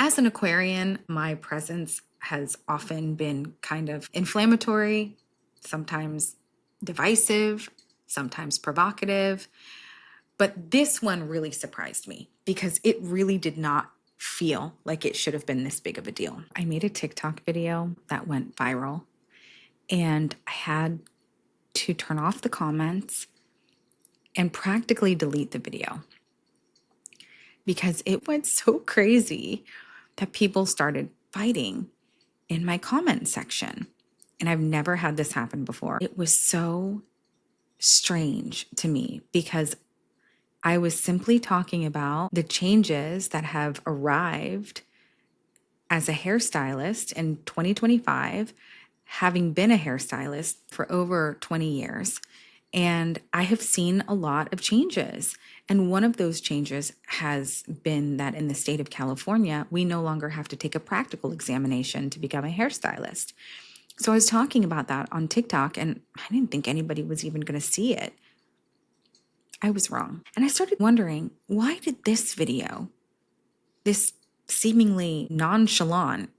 As an Aquarian, my presence has often been kind of inflammatory, sometimes divisive, sometimes provocative. But this one really surprised me because it really did not feel like it should have been this big of a deal. I made a TikTok video that went viral, and I had to turn off the comments and practically delete the video because it went so crazy that people started fighting in my comment section. And I've never had this happen before. It was so strange to me because I was simply talking about the changes that have arrived as a hairstylist in 2025, having been a hairstylist for over 20 years. And I have seen a lot of changes. And one of those changes has been that in the state of California, we no longer have to take a practical examination to become a hairstylist. So I was talking about that on TikTok, and I didn't think anybody was even going to see it. I was wrong. And I started wondering, why did this video, this seemingly nonchalant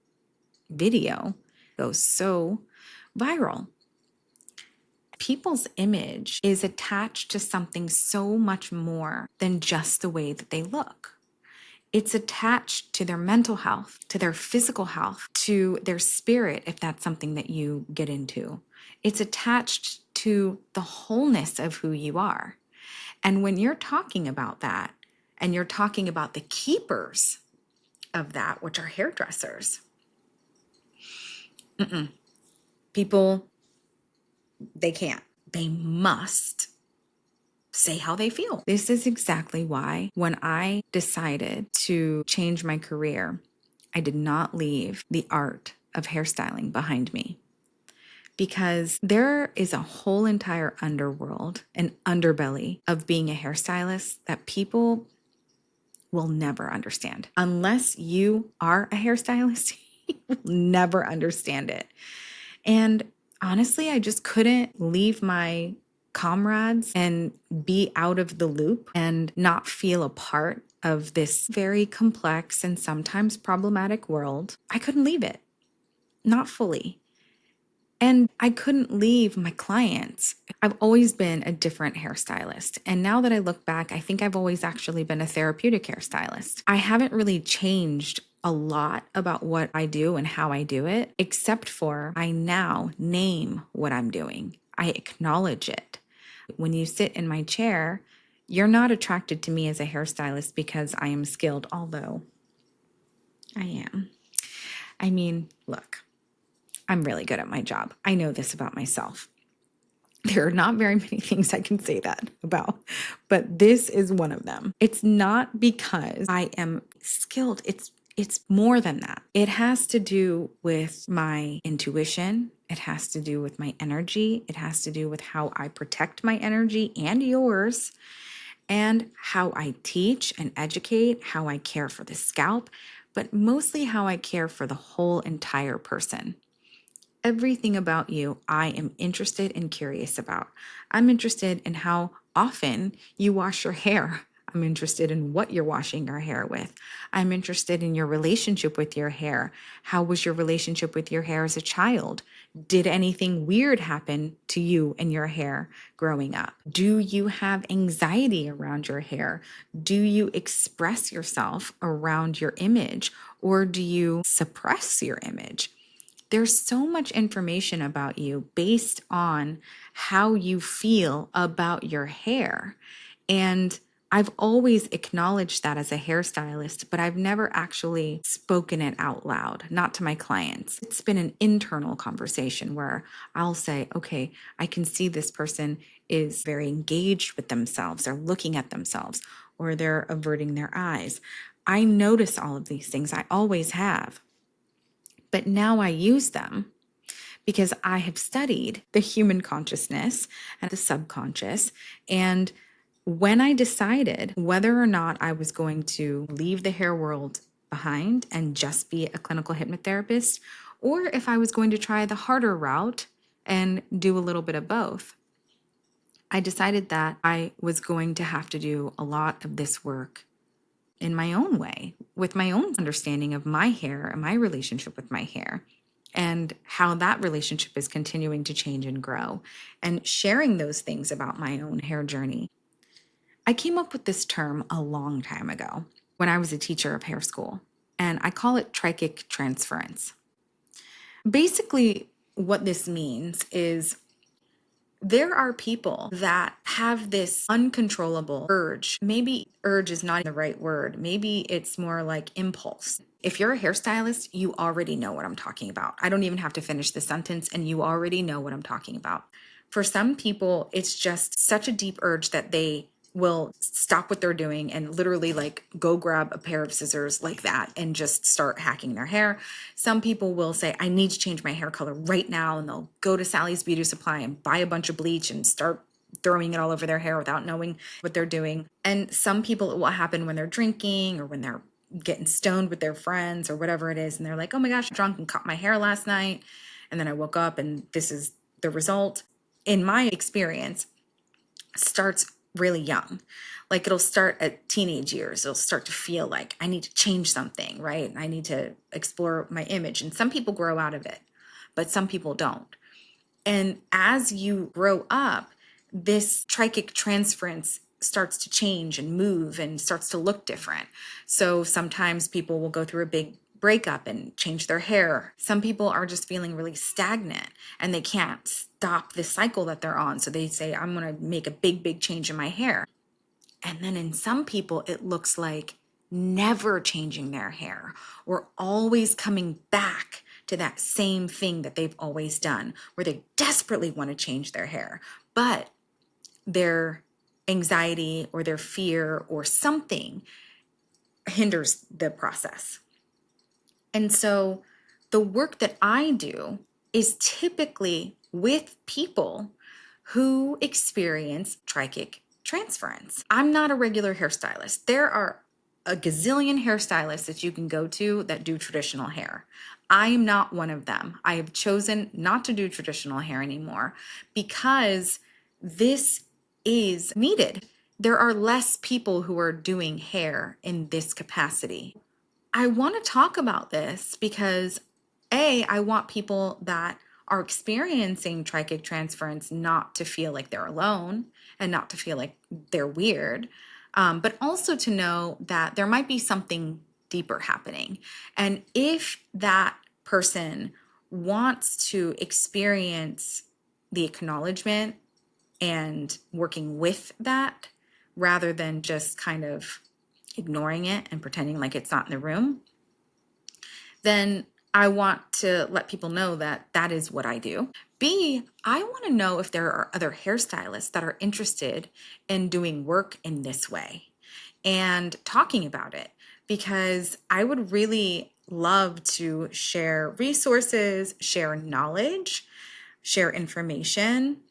video, go so viral? People's image is attached to something so much more than just the way that they look. It's attached to their mental health, to their physical health, to their spirit, if that's something that you get into. It's attached to the wholeness of who you are. And when you're talking about that, and you're talking about the keepers of that, which are hairdressers, people, they can't. They must say how they feel. This is exactly why when I decided to change my career, I did not leave the art of hairstyling behind me. Because there is a whole entire underworld, an underbelly of being a hairstylist that people will never understand. Unless you are a hairstylist, you will never understand it. And honestly, I just couldn't leave my comrades and be out of the loop and not feel a part of this very complex and sometimes problematic world. I couldn't leave it, not fully. And I couldn't leave my clients. I've always been a different hairstylist. And now that I look back, I think I've always actually been a therapeutic hairstylist. I haven't really changed a lot about what I do and how I do it, except for I now name what I'm doing. I acknowledge it. When you sit in my chair, you're not attracted to me as a hairstylist because I am skilled, although I am. I mean, look. I'm really good at my job. I know this about myself. There are not very many things I can say that about, but this is one of them. It's not because I am skilled. It's more than that. It has to do with my intuition. It has to do with my energy. It has to do with how I protect my energy and yours, and how I teach and educate, how I care for the scalp, but mostly how I care for the whole entire person. Everything about you, I am interested and curious about. I'm interested in how often you wash your hair. I'm interested in what you're washing your hair with. I'm interested in your relationship with your hair. How was your relationship with your hair as a child? Did anything weird happen to you and your hair growing up? Do you have anxiety around your hair? Do you express yourself around your image, or do you suppress your image? There's so much information about you based on how you feel about your hair. And I've always acknowledged that as a hairstylist, but I've never actually spoken it out loud, not to my clients. It's been an internal conversation where I'll say, okay, I can see this person is very engaged with themselves. They're looking at themselves, or they're averting their eyes. I notice all of these things. I always have. But now I use them because I have studied the human consciousness and the subconscious. And when I decided whether or not I was going to leave the hair world behind and just be a clinical hypnotherapist, or if I was going to try the harder route and do a little bit of both, I decided that I was going to have to do a lot of this work in my own way, with my own understanding of my hair and my relationship with my hair, and how that relationship is continuing to change and grow, and sharing those things about my own hair journey. I came up with this term a long time ago when I was a teacher of hair school, and I call it Trichic Transference. Basically, what this means is there are people that have this uncontrollable urge. Maybe urge is not the right word. Maybe it's more like impulse. If you're a hairstylist, you already know what I'm talking about. I don't even have to finish the sentence, and you already know what I'm talking about. For some people, it's just such a deep urge that they will stop what they're doing and literally like go grab a pair of scissors like that and just start hacking their hair. Some people will say, I need to change my hair color right now. And they'll go to Sally's Beauty Supply and buy a bunch of bleach and start throwing it all over their hair without knowing what they're doing. And some people, it will happen when they're drinking or when they're getting stoned with their friends or whatever it is. And they're like, oh my gosh, I'm drunk and cut my hair last night. And then I woke up and this is the result. In my experience, starts really young. Like it'll start at teenage years. It'll start to feel like I need to change something, right? I need to explore my image. And some people grow out of it, but some people don't. And as you grow up, this trichic transference starts to change and move and starts to look different. So sometimes people will go through a big breakup and change their hair. Some people are just feeling really stagnant and they can't stop the cycle that they're on. So they say, I'm going to make a big change in my hair. And then in some people, it looks like never changing their hair or always coming back to that same thing that they've always done, where they desperately want to change their hair, but their anxiety or their fear or something hinders the process. And so the work that I do is typically with people who experience trichic transference. I'm not a regular hairstylist. There are a gazillion hairstylists that you can go to that do traditional hair. I am not one of them. I have chosen not to do traditional hair anymore because this is needed. There are less people who are doing hair in this capacity. I want to talk about this because I want people that are experiencing trichic transference not to feel like they're alone and not to feel like they're weird, but also to know that there might be something deeper happening. And if that person wants to experience the acknowledgement and working with that rather than just kind of ignoring it and pretending like it's not in the room, then I want to let people know that that is what I do. B, I want to know if there are other hairstylists that are interested in doing work in this way and talking about it, because I would really love to share resources, share knowledge, share information,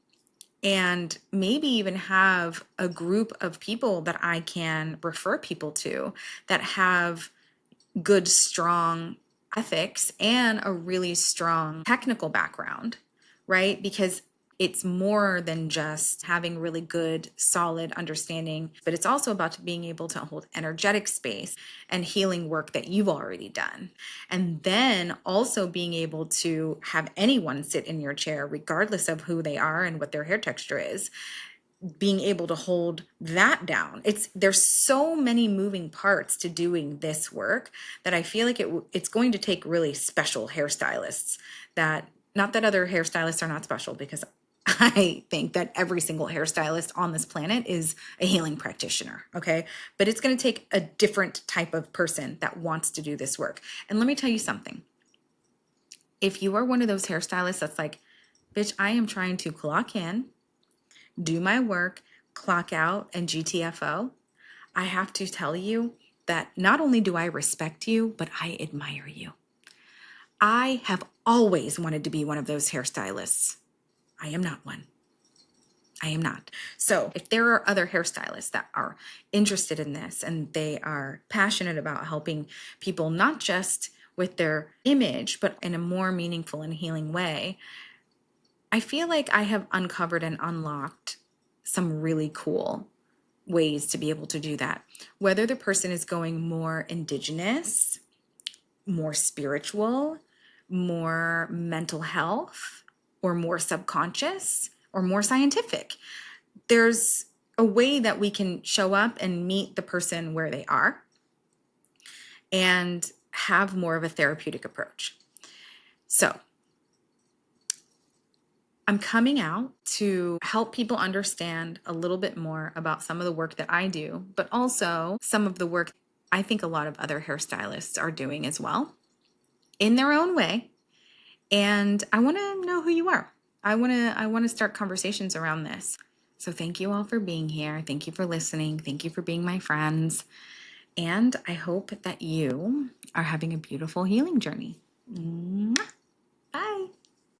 and maybe even have a group of people that I can refer people to that have good, strong ethics and a really strong technical background, right? Because it's more than just having really good, solid understanding, but it's also about being able to hold energetic space and healing work that you've already done. And then also being able to have anyone sit in your chair, regardless of who they are and what their hair texture is, being able to hold that down. There's so many moving parts to doing this work that I feel like it's going to take really special hairstylists. That, not that other hairstylists are not special, because I think that every single hairstylist on this planet is a healing practitioner, okay? But it's going to take a different type of person that wants to do this work. And let me tell you something. If you are one of those hairstylists that's like, bitch, I am trying to clock in, do my work, clock out, and GTFO, I have to tell you that not only do I respect you, but I admire you. I have always wanted to be one of those hairstylists. I am not one. I am not. So if there are other hairstylists that are interested in this and they are passionate about helping people, not just with their image, but in a more meaningful and healing way, I feel like I have uncovered and unlocked some really cool ways to be able to do that. Whether the person is going more indigenous, more spiritual, more mental health, or more subconscious, or more scientific. There's a way that we can show up and meet the person where they are and have more of a therapeutic approach. So I'm coming out to help people understand a little bit more about some of the work that I do, but also some of the work I think a lot of other hairstylists are doing as well in their own way. And I want to know who you are. I want to start conversations around this. So thank you all for being here. Thank you for listening. Thank you for being my friends. And I hope that you are having a beautiful healing journey. Bye.